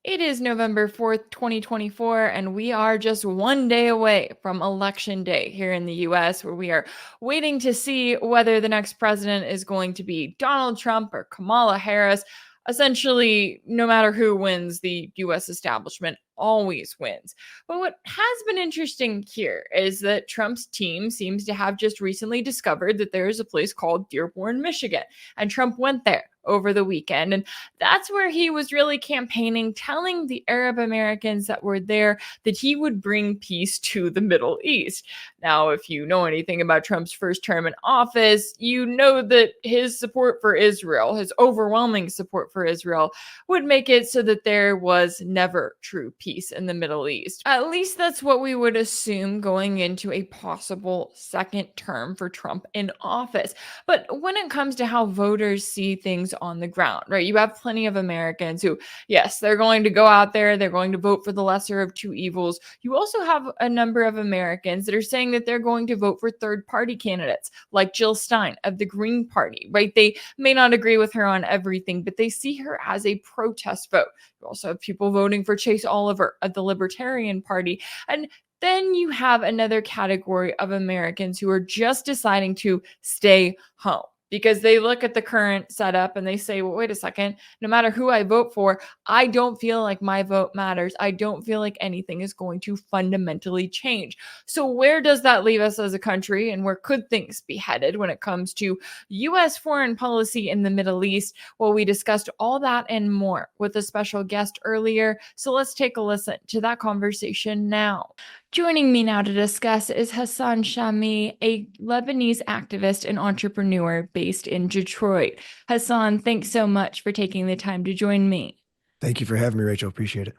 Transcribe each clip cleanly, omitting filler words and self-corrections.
It is November 4th, 2024, and we are just one day away from Election Day here in the US, where we are waiting to see whether the next president is going to be Donald Trump or Kamala Harris. Essentially, no matter who wins, the US establishment always wins. But what has been interesting here is that Trump's team seems to have just recently discovered that there is a place called Dearborn, Michigan, and Trump went there over the weekend. And that's where he was really campaigning, telling the Arab Americans that were there that he would bring peace to the Middle East. Now, if you know anything about Trump's first term in office, you know that his support for Israel, his overwhelming support for Israel, would make it so that there was never true peace in the Middle East. At least that's what we would assume going into a possible second term for Trump in office. But when it comes to how voters see things on the ground, right? You have plenty of Americans who, yes, they're going to go out there, they're going to vote for the lesser of two evils. You also have a number of Americans that are saying that they're going to vote for third party candidates like Jill Stein of the Green Party, right? They may not agree with her on everything, but they see her as a protest vote. You also have people voting for Chase Oliver of the Libertarian Party. And then you have another category of Americans who are just deciding to stay home because they look at the current setup and they say, well, wait a second, no matter who I vote for, I don't feel like my vote matters. I don't feel like anything is going to fundamentally change. So where does that leave us as a country, and where could things be headed when it comes to U.S. foreign policy in the Middle East? Well, we discussed all that and more with a special guest earlier. So let's take a listen to that conversation now. Joining me now to discuss is Hassan Chami, a Lebanese activist and entrepreneur based in Detroit. Hassan, thanks so much for taking the time to join me. Thank you for having me, Rachel. Appreciate it.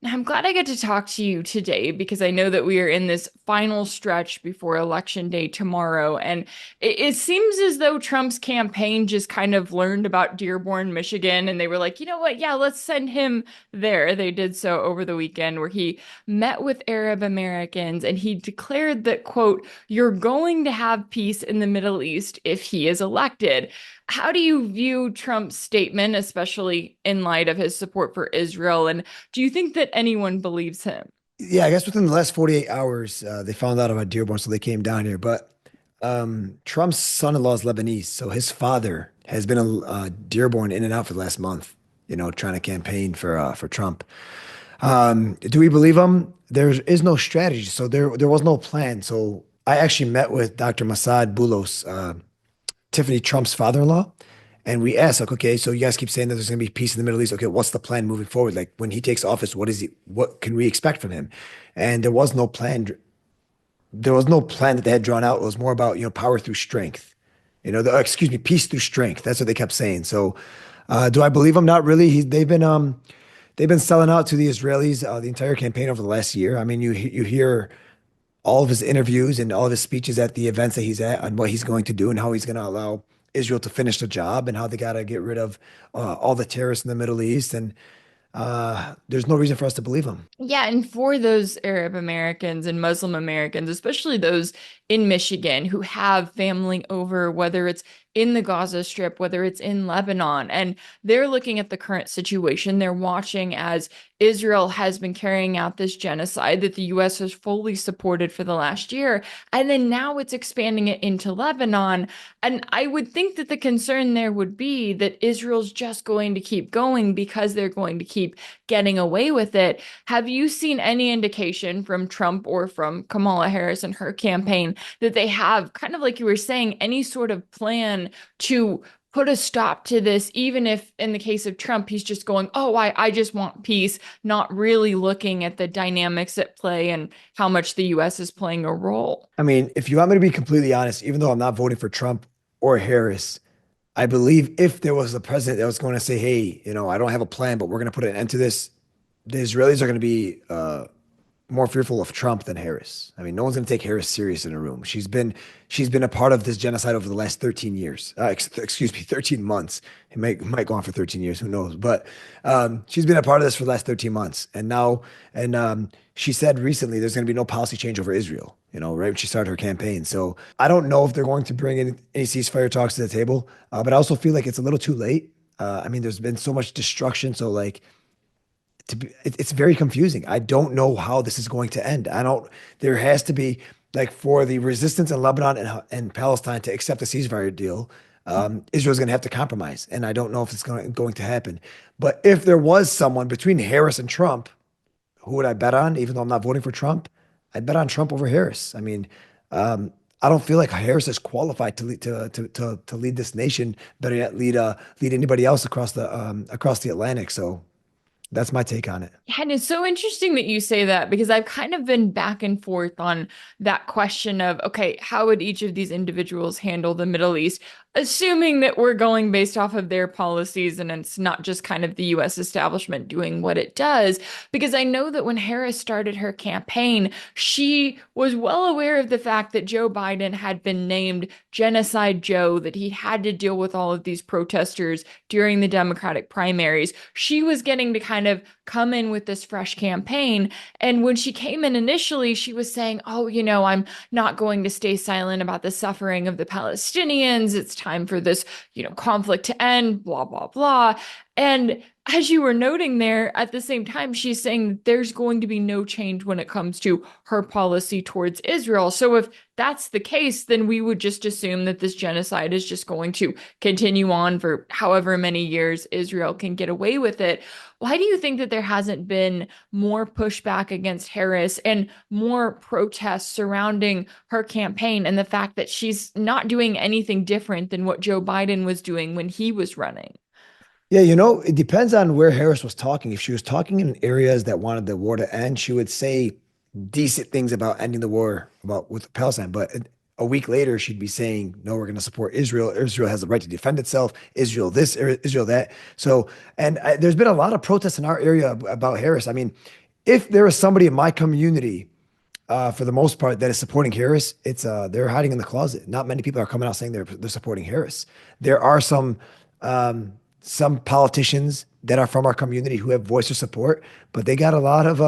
Now, I'm glad I get to talk to you today because I know that we are in this final stretch before Election Day tomorrow. And it seems as though Trump's campaign just kind of learned about Dearborn, Michigan, and they were like, you know what? Yeah, let's send him there. They did so over the weekend where he met with Arab Americans and he declared that, quote, you're going to have peace in the Middle East if he is elected. How do you view Trump's statement, especially in light of his support for Israel? And do you think that anyone believes him? Yeah, I guess within the last 48 hours, they found out about Dearborn, so they came down here. But Trump's son-in-law is Lebanese, so his father has been a Dearborn in and out for the last month, trying to campaign for Trump. Do we believe him? There is no strategy, so there was no plan. So I actually met with Dr. Masad Boulos, Tiffany Trump's father-in-law. And we asked, like, okay, so you guys keep saying that there's going to be peace in the Middle East. Okay, what's the plan moving forward? Like when he takes office, what can we expect from him? And there was no plan. There was no plan that they had drawn out. It was more about, power through strength. Excuse me, peace through strength. That's what they kept saying. So, do I believe him? Not really. They've been selling out to the Israelis the entire campaign over the last year. I mean, you hear all of his interviews and all of his speeches at the events that he's at on what he's going to do and how he's going to allow Israel to finish the job and how they got to get rid of all the terrorists in the Middle East. And there's no reason for us to believe him. Yeah, and for those Arab Americans and Muslim Americans, especially those in Michigan who have family over, whether it's in the Gaza Strip, whether it's in Lebanon, and they're looking at the current situation. They're watching as Israel has been carrying out this genocide that the US has fully supported for the last year. And then now it's expanding it into Lebanon. And I would think that the concern there would be that Israel's just going to keep going because they're going to keep getting away with it. Have you seen any indication from Trump or from Kamala Harris and her campaign that they have, kind of like you were saying, any sort of plan to put a stop to this, even if in the case of Trump, he's just going, oh, I just want peace, not really looking at the dynamics at play and how much the US is playing a role? I mean, if you want me to be completely honest, even though I'm not voting for Trump or Harris, I believe if there was a president that was going to say, hey, I don't have a plan, but we're going to put an end to this, the Israelis are going to be more fearful of Trump than Harris. I mean, no one's going to take Harris serious in a room. She's been a part of this genocide over the last 13 years. Excuse me, 13 months. It might go on for 13 years. Who knows? But she's been a part of this for the last 13 months. And now, she said recently there's going to be no policy change over Israel. Right when she started her campaign. So I don't know if they're going to bring in any ceasefire talks to the table. But I also feel like it's a little too late. I mean, there's been so much destruction. So like, it's very confusing. I don't know how this is going to end. I don't. There has to be like for the resistance in Lebanon and Palestine to accept the ceasefire deal. Israel's going to have to compromise, and I don't know if it's going to happen. But if there was someone between Harris and Trump, who would I bet on? Even though I'm not voting for Trump, I bet on Trump over Harris. I mean, I don't feel like Harris is qualified to lead to lead this nation. Better yet, lead anybody else across the Atlantic. So that's my take on it. Yeah, and it's so interesting that you say that because I've kind of been back and forth on that question of, okay, how would each of these individuals handle the Middle East, assuming that we're going based off of their policies and it's not just kind of the US establishment doing what it does. Because I know that when Harris started her campaign, she was well aware of the fact that Joe Biden had been named Genocide Joe, that he had to deal with all of these protesters during the Democratic primaries. She was getting to kind of come in with this fresh campaign. And when she came in initially, she was saying, oh, I'm not going to stay silent about the suffering of the Palestinians. It's time for this, conflict to end, blah, blah, blah. And as you were noting there, at the same time, she's saying that there's going to be no change when it comes to her policy towards Israel. So if that's the case, then we would just assume that this genocide is just going to continue on for however many years Israel can get away with it. Why do you think that there hasn't been more pushback against Harris and more protests surrounding her campaign and the fact that she's not doing anything different than what Joe Biden was doing when he was running? Yeah, it depends on where Harris was talking. If she was talking in areas that wanted the war to end, she would say decent things about ending the war about with Palestine. But a week later, she'd be saying, "No, we're going to support Israel. Israel has the right to defend itself. Israel this, Israel that." So, and there's been a lot of protests in our area about Harris. I mean, if there is somebody in my community for the most part, that is supporting Harris, it's they're hiding in the closet. Not many people are coming out saying they're supporting Harris. There are some politicians that are from our community who have voiced their support, but they got a lot of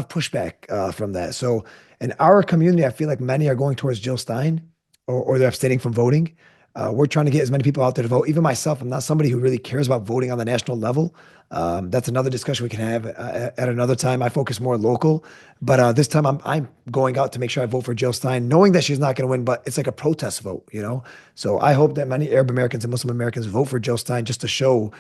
pushback from that. So in our community, I feel like many are going towards Jill Stein, or they're abstaining from voting. We're trying to get as many people out there to vote. Even myself, I'm not somebody who really cares about voting on the national level. That's another discussion we can have at another time. I focus more local, but this time I'm going out to make sure I vote for Jill Stein, knowing that she's not going to win, but it's like a protest vote. So I hope that many Arab Americans and Muslim Americans vote for Jill Stein just to show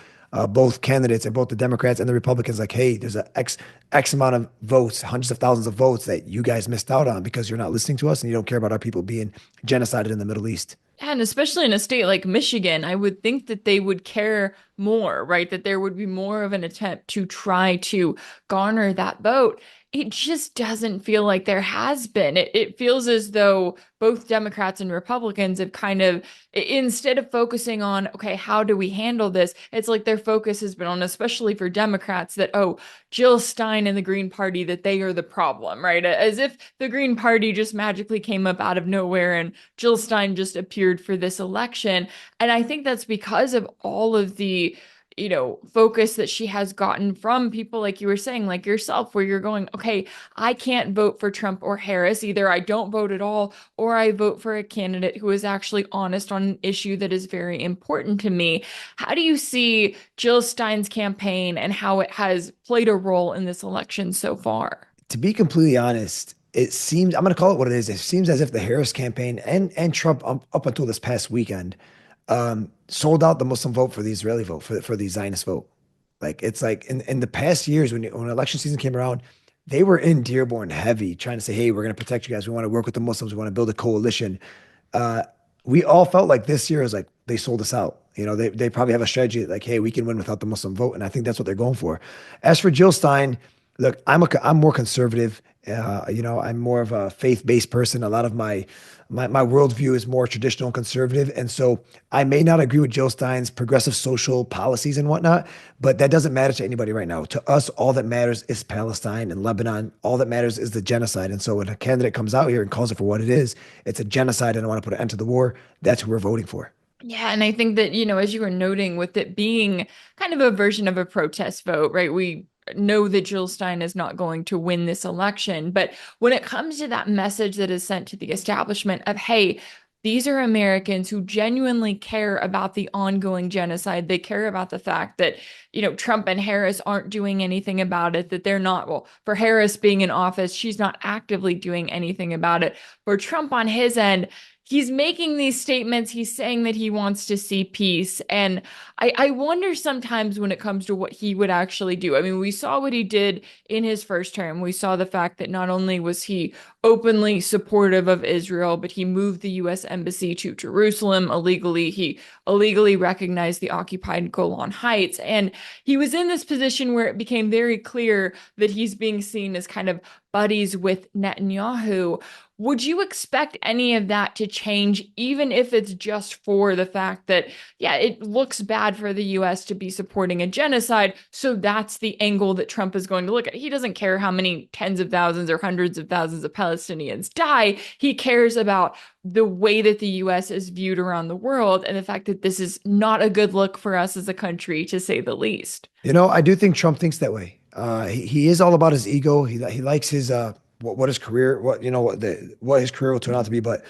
both candidates and both the Democrats and the Republicans, like, hey, there's a X amount of votes, hundreds of thousands of votes that you guys missed out on because you're not listening to us and you don't care about our people being genocided in the Middle East. And especially in a state like Michigan, I would think that they would care more, right? That there would be more of an attempt to try to garner that vote. It just doesn't feel like there has been. It feels as though both Democrats and Republicans have kind of, instead of focusing on, okay, how do we handle this? It's like their focus has been on, especially for Democrats, that, oh, Jill Stein and the Green Party, that they are the problem, right? As if the Green Party just magically came up out of nowhere and Jill Stein just appeared for this election. And I think that's because of all of the focus that she has gotten from people like you were saying, like yourself, where you're going, okay, I can't vote for Trump or Harris. Either I don't vote at all, or I vote for a candidate who is actually honest on an issue that is very important to me. How do you see Jill Stein's campaign and how it has played a role in this election so far? To be completely honest, it seems I'm going to call it what it is. It seems as if the Harris campaign and Trump up until this past weekend sold out the Muslim vote for the Israeli vote for the Zionist vote. Like it's like in the past years when election season came around, they were in Dearborn heavy trying to say, hey, we're going to protect you guys. We want to work with the Muslims. We want to build a coalition. Uh, we all felt like this year is like they sold us out. They probably have a strategy like, hey, we can win without the Muslim vote, and I think that's what they're going for. As for Jill Stein, look, I'm more conservative. I'm more of a faith-based person. A lot of my worldview is more traditional and conservative. And so I may not agree with Jill Stein's progressive social policies and whatnot, but that doesn't matter to anybody right now. To us, all that matters is Palestine and Lebanon. All that matters is the genocide. And so when a candidate comes out here and calls it for what it is, it's a genocide and I want to put an end to the war, that's who we're voting for. Yeah, and I think that, as you were noting, with it being kind of a version of a protest vote, right? We know that Jill Stein is not going to win this election. But when it comes to that message that is sent to the establishment of, hey, these are Americans who genuinely care about the ongoing genocide. They care about the fact that, Trump and Harris aren't doing anything about it, that they're not, well, for Harris being in office, she's not actively doing anything about it. For Trump on his end, he's making these statements. He's saying that he wants to see peace. And I wonder sometimes when it comes to what he would actually do. I mean, we saw what he did in his first term. We saw the fact that not only was he openly supportive of Israel, but he moved the U.S. embassy to Jerusalem illegally. He illegally recognized the occupied Golan Heights. And he was in this position where it became very clear that he's being seen as kind of buddies with Netanyahu. Would you expect any of that to change, even if it's just for the fact that, yeah, it looks bad for the US to be supporting a genocide? So that's the angle that Trump is going to look at. He doesn't care how many tens of thousands or hundreds of thousands of Palestinians die. He cares about the way that the US is viewed around the world and the fact that this is not a good look for us as a country, to say the least. I do think Trump thinks that way. He is all about his ego. He likes his what his career what his career will turn out to be. But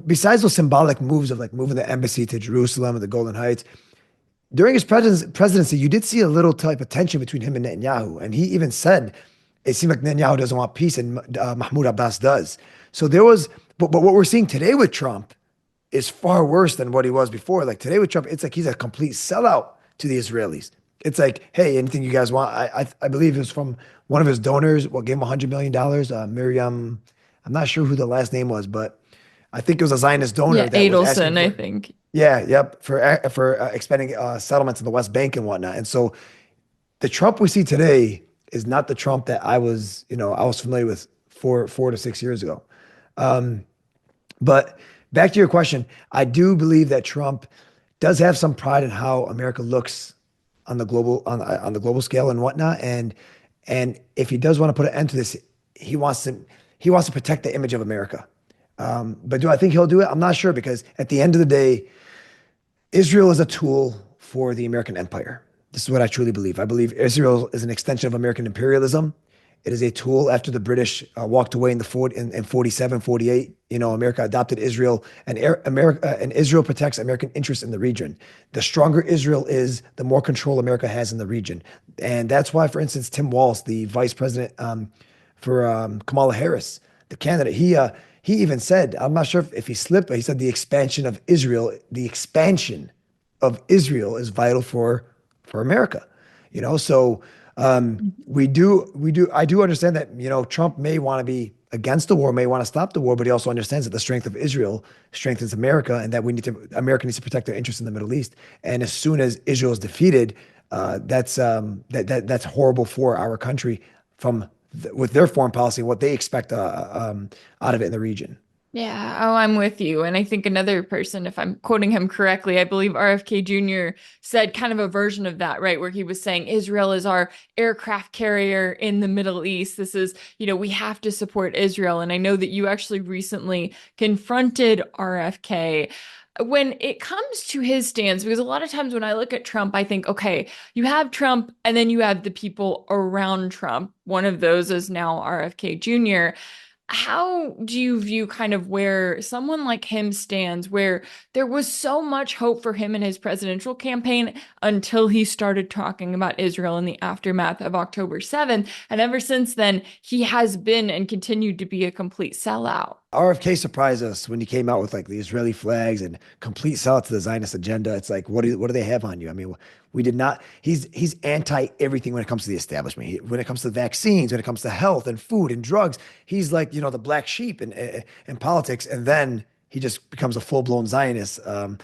besides those symbolic moves of like moving the embassy to Jerusalem and the Golden Heights, during his presidency, you did see a little type of tension between him and Netanyahu, and he even said it seemed like Netanyahu doesn't want peace and Mahmoud Abbas does. So there was, but what we're seeing today with Trump is far worse than what he was before. Like today with Trump, it's like he's a complete sellout to the Israelis. It's like, hey, anything you guys want? I believe it was from one of his donors. What gave him $100 million? Miriam, I'm not sure who the last name was, but I think it was a Zionist donor Yeah, that was asking Adelson, I for. think. Yeah, yep, for expanding settlements in the West Bank and whatnot. And so the Trump we see today is not the Trump that I was familiar with 4 to 6 years ago. Um, but back to your question, I do believe that Trump does have some pride in how America looks on the global scale and whatnot. And if he does want to put an end to this, he wants to protect the image of America. But do I think he'll do it? I'm not sure because at the end of the day, Israel is a tool for the American empire. This is what I truly believe. I believe Israel is an extension of American imperialism. It is a tool after the British walked away in 47, 48. America adopted Israel, and America and Israel protects American interests in the region. The stronger Israel is, the more control America has in the region. And that's why, for instance, Tim Walz, the vice president for Kamala Harris, the candidate, he even said, I'm not sure if he slipped, but he said the expansion of Israel is vital for America. So I do understand that, Trump may want to be against the war, may want to stop the war, but he also understands that the strength of Israel strengthens America and that America needs to protect their interests in the Middle East. And as soon as Israel is defeated, that's horrible for our country with their foreign policy and what they expect out of it in the region. Yeah, oh, I'm with you. And I think another person, if I'm quoting him correctly, I believe RFK Jr. said kind of a version of that, right? Where he was saying Israel is our aircraft carrier in the Middle East. This is, we have to support Israel. And I know that you actually recently confronted RFK when it comes to his stance, because a lot of times when I look at Trump, I think, okay, you have Trump and then you have the people around Trump. One of those is now RFK Jr. How do you view kind of where someone like him stands, where there was so much hope for him in his presidential campaign until he started talking about Israel in the aftermath of October 7th? And ever since then, he has been and continued to be a complete sellout. RFK surprised us when he came out with like the Israeli flags and complete sellout to the Zionist agenda. It's like, what do they have on you? I mean, we did not. He's anti everything when it comes to the establishment. When it comes to vaccines, when it comes to health and food and drugs, he's like the black sheep in politics. And then he just becomes a full blown Zionist. I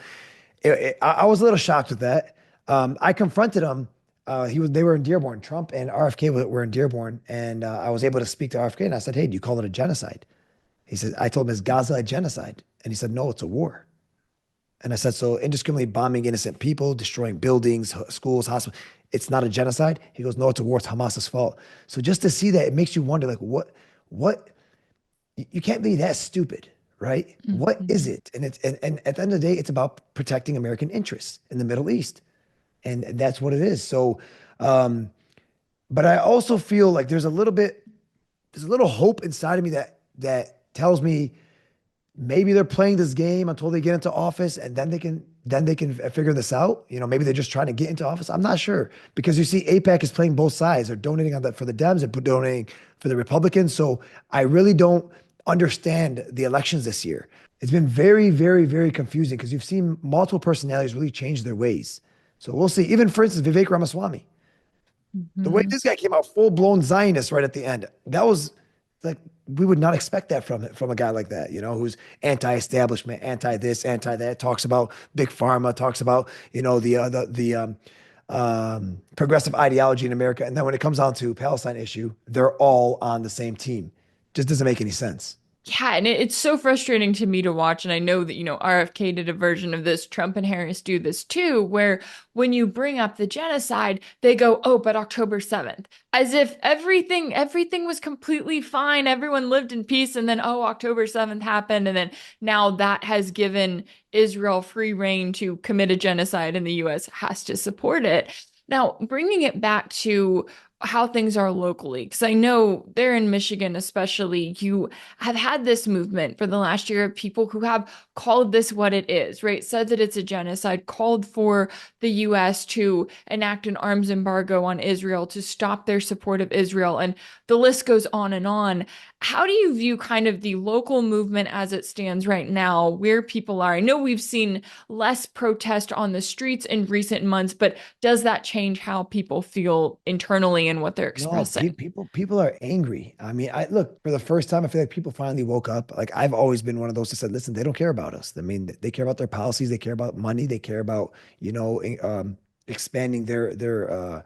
was a little shocked with that. I confronted him. They were in Dearborn. Trump and RFK were in Dearborn, and I was able to speak to RFK, and I said, "Hey, do you call it a genocide?" He said, I told him, is Gaza a genocide? And he said, no, it's a war. And I said, so indiscriminately bombing innocent people, destroying buildings, schools, hospitals, it's not a genocide? He goes, no, it's a war. It's Hamas's fault. So just to see that, it makes you wonder, like, what, you can't be that stupid, right? What is Mhm. it? And at the end of the day, it's about protecting American interests in the Middle East. And that's what it is. So, but I also feel like there's a little hope inside of me that tells me maybe they're playing this game until they get into office and then they can figure this out. Maybe they're just trying to get into office. I'm not sure because you see APAC is playing both sides. They're donating on that for the Dems and donating for the Republicans. So I really don't understand the elections this year. It's been very, very, very confusing because you've seen multiple personalities really change their ways. So we'll see. Even for instance, Vivek Ramaswamy. The way Mhm. this guy came out full blown Zionist right at the end, that was like we would not expect that from a guy like that, who's anti-establishment, anti this, anti that, talks about big pharma, talks about the progressive ideology in America, and then when it comes down to Palestine issue, they're all on the same team. Just doesn't make any sense. Yeah, and it's so frustrating to me to watch. And I know that, RFK did a version of this. Trump and Harris do this too, where when you bring up the genocide, they go, oh, but October 7th, as if everything was completely fine. Everyone lived in peace. And then, oh, October 7th happened. And then now that has given Israel free reign to commit a genocide, and the US has to support it. Now, bringing it back to how things are locally, because I know there in Michigan, especially, you have had this movement for the last year of people who have called this what it is, right? Said that it's a genocide, called for the US to enact an arms embargo on Israel to stop their support of Israel. And the list goes on and on. How do you view kind of the local movement as it stands right now, where people are? I know we've seen less protest on the streets in recent months, but does that change how people feel internally and what they're No, expressing? people are angry. I mean, I look for the first time. I feel like people finally woke up. Like I've always been one of those that said, "Listen, they don't care about us. I mean, they care about their policies. They care about money. They care about expanding their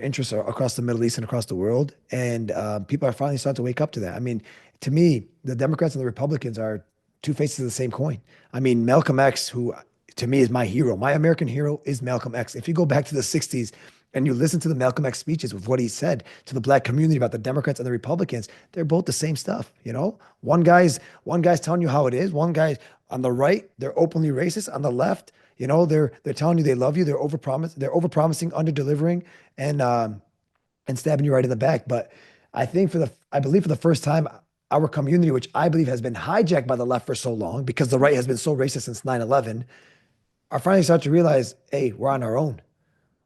interests across the Middle East and across the world." And people are finally starting to wake up to that. I mean, to me, the Democrats and the Republicans are two faces of the same coin. I mean, Malcolm X, who to me is my hero, my American hero is Malcolm X. If you go back to the 60s and you listen to the Malcolm X speeches with what he said to the black community about the Democrats and the Republicans, they're both the same stuff. One guy's telling you how it is. One guy on the right, they're openly racist. On the left, they're telling you they love you. They're overpromising, under-delivering, and stabbing you right in the back. But I believe for the first time, our community, which I believe has been hijacked by the left for so long because the right has been so racist since 9/11, are finally starting to realize, hey, we're on our own.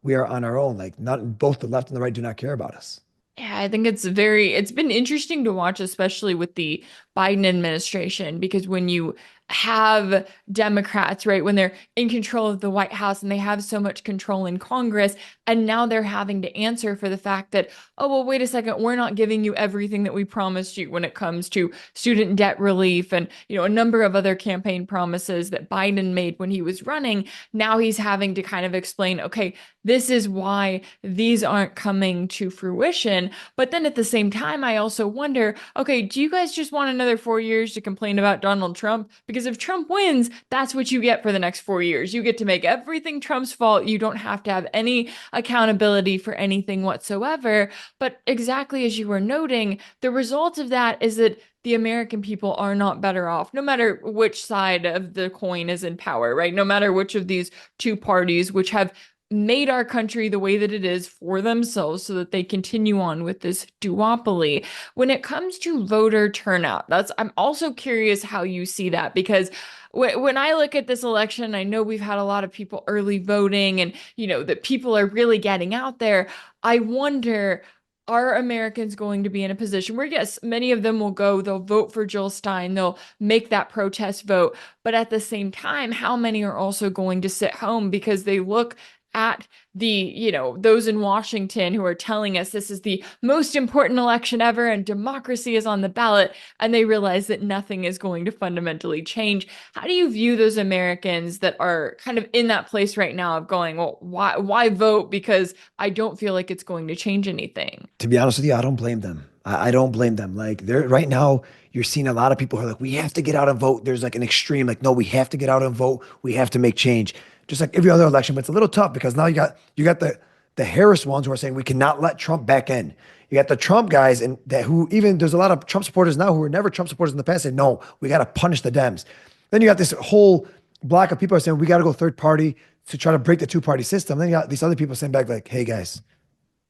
We are on our own. Like not both the left and the right do not care about us. Yeah, I think it's been interesting to watch, especially with the Biden administration, because when you have Democrats, right, when they're in control of the White House and they have so much control in Congress, and now they're having to answer for the fact that, oh, well, wait a second, we're not giving you everything that we promised you when it comes to student debt relief and, a number of other campaign promises that Biden made when he was running. Now he's having to kind of explain, okay, this is why these aren't coming to fruition. But then at the same time, I also wonder, okay, do you guys just want another 4 years to complain about Donald Trump? Because if Trump wins, that's what you get for the next 4 years. You get to make everything Trump's fault. You don't have to have any accountability for anything whatsoever. But exactly as you were noting, the result of that is that the American people are not better off, no matter which side of the coin is in power, right? No matter which of these two parties, which have made our country the way that it is for themselves so that they continue on with this duopoly. When it comes to voter turnout, I'm also curious how you see that, because when I look at this election, I know we've had a lot of people early voting, and that people are really getting out there. I wonder, are Americans going to be in a position where, yes, many of them will go, they'll vote for Jill Stein, they'll make that protest vote, but at the same time, how many are also going to sit home because they look at those in Washington who are telling us this is the most important election ever and democracy is on the ballot, and they realize that nothing is going to fundamentally change? How do you view those Americans that are kind of in that place right now of going, well, why vote? Because I don't feel like it's going to change anything. To be honest with you, I don't blame them. I don't blame them. Like they're right now, you're seeing a lot of people who are like, we have to get out and vote. There's like an extreme, like, no, we have to get out and vote. We have to make change. Just like every other election, but it's a little tough because now you got the Harris ones who are saying we cannot let Trump back in. You got the Trump guys and that who even there's a lot of Trump supporters now who were never Trump supporters in the past saying, no, we got to punish the Dems. Then you got this whole block of people are saying we got to go third party to try to break the two-party system. Then you got these other people saying back like, hey guys,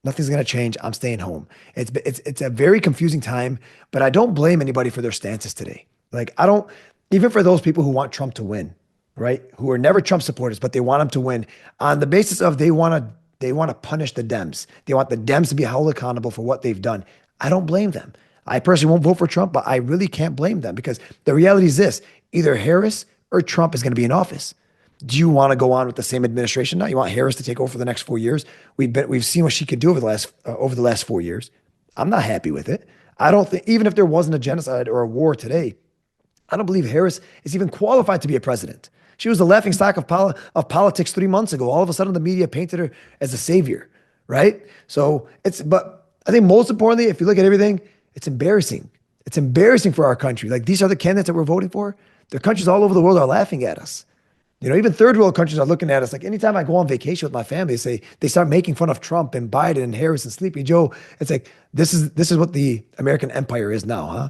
nothing's going to change. I'm staying home. It's a very confusing time, but I don't blame anybody for their stances today. Like, I don't, even for those people who want Trump to win, right? Who are never Trump supporters, but they want him to win on the basis of they want to punish the Dems. They want the Dems to be held accountable for what they've done. I don't blame them. I personally won't vote for Trump, but I really can't blame them because the reality is this: either Harris or Trump is going to be in office. Do you want to go on with the same administration now? You want Harris to take over for the next 4 years? We've seen what she could do over the last 4 years. I'm not happy with it. I don't think even if there wasn't a genocide or a war today, I don't believe Harris is even qualified to be a president. She was the laughing stock of politics 3 months ago. All of a sudden, the media painted her as a savior, right? So but I think most importantly, if you look at everything, it's embarrassing. It's embarrassing for our country. Like these are the candidates that we're voting for. The countries all over the world are laughing at us. Even third world countries are looking at us. Like anytime I go on vacation with my family, they start making fun of Trump and Biden and Harris and Sleepy Joe. It's like this is what the American empire is now, huh?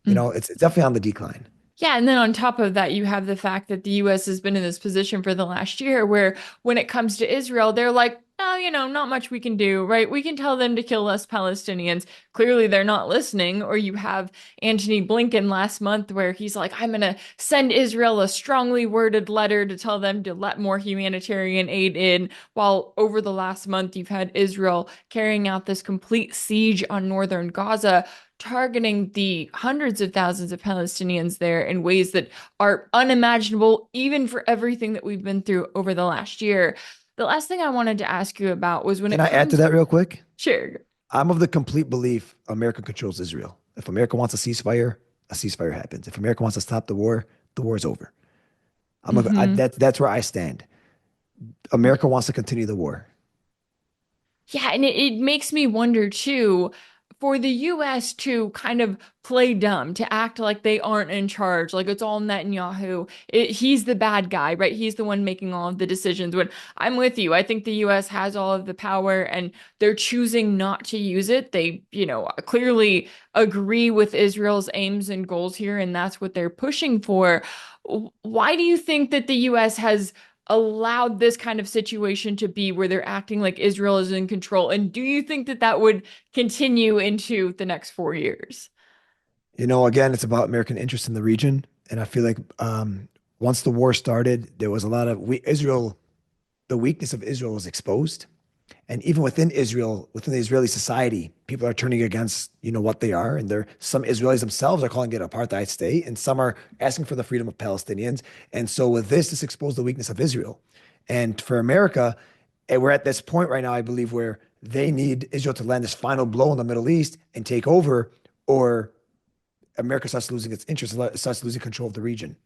It's definitely on the decline. Yeah, and then on top of that, you have the fact that the US has been in this position for the last year where when it comes to Israel, they're like, oh, not much we can do, right? We can tell them to kill less Palestinians. Clearly, they're not listening. Or you have Antony Blinken last month where he's like, I'm going to send Israel a strongly worded letter to tell them to let more humanitarian aid in. While over the last month, you've had Israel carrying out this complete siege on northern Gaza, targeting the hundreds of thousands of Palestinians there in ways that are unimaginable, even for everything that we've been through over the last year. The last thing I wanted to ask you about was when Can it I add to comes. that real quick? Sure. I'm of the complete belief America controls Israel. If America wants a ceasefire happens. If America wants to stop the war is over. Hmm. That's where I stand. America wants to continue the war. Yeah, and it makes me wonder too, for the US to kind of play dumb, to act like they aren't in charge, like it's all Netanyahu. He's the bad guy, right? He's the one making all of the decisions. When I'm with you, I think the US has all of the power and they're choosing not to use it. They, clearly agree with Israel's aims and goals here, and that's what they're pushing for. Why do you think that the US has allowed this kind of situation to be where they're acting like Israel is in control? And do you think that that would continue into the next 4 years? Again, it's about American interest in the region, and I feel like once the war started, there was a lot of Israel. The weakness of Israel was exposed, and even within Israel, within the Israeli society, people are turning against what they are, and some Israelis themselves are calling it an apartheid state, and some are asking for the freedom of Palestinians. And so, with this exposed the weakness of Israel, and for America, and we're at this point right now, I believe, where they need Israel to land this final blow in the Middle East and take over, or America starts losing its interest, starts losing control of the region.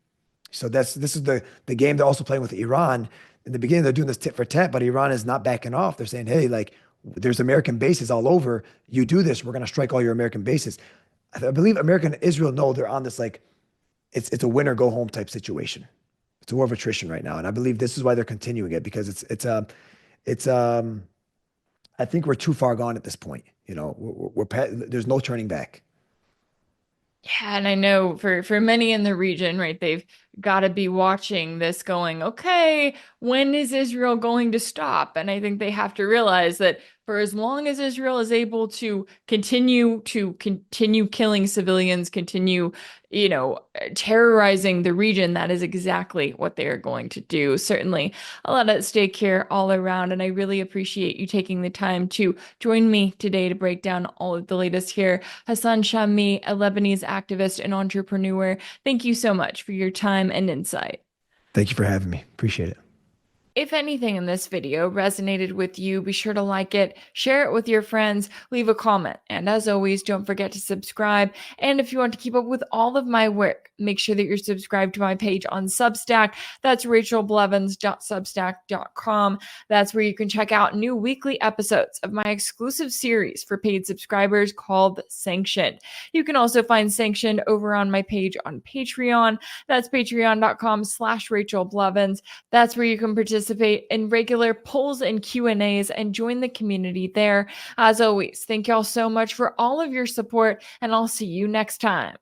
So this is the game they're also playing with Iran. In the beginning, they're doing this tit for tat, but Iran is not backing off. They're saying, hey, like there's American bases all over. You do this, we're gonna strike all your American bases. I believe America and Israel know they're on this like it's a win or go home type situation. It's a war of attrition right now, and I believe this is why they're continuing it because it's I think we're too far gone at this point. There's no turning back. Yeah, and I know for many in the region, right, they've got to be watching this going, okay, when is Israel going to stop? And I think they have to realize that for as long as Israel is able to continue killing civilians, continue, terrorizing the region, that is exactly what they are going to do. Certainly a lot at stake here all around, and I really appreciate you taking the time to join me today to break down all of the latest here. Hassan Chami, a Lebanese activist and entrepreneur, thank you so much for your time and insight. Thank you for having me. Appreciate it. If anything in this video resonated with you, be sure to like it, share it with your friends, leave a comment, and as always, don't forget to subscribe. And if you want to keep up with all of my work, make sure that you're subscribed to my page on Substack. That's rachelblevins.substack.com. That's where you can check out new weekly episodes of my exclusive series for paid subscribers called Sanctioned. You can also find Sanctioned over on my page on Patreon. That's patreon.com/rachelblevins. That's where you can participate in regular polls and Q&As and join the community there. As always, thank y'all so much for all of your support, and I'll see you next time.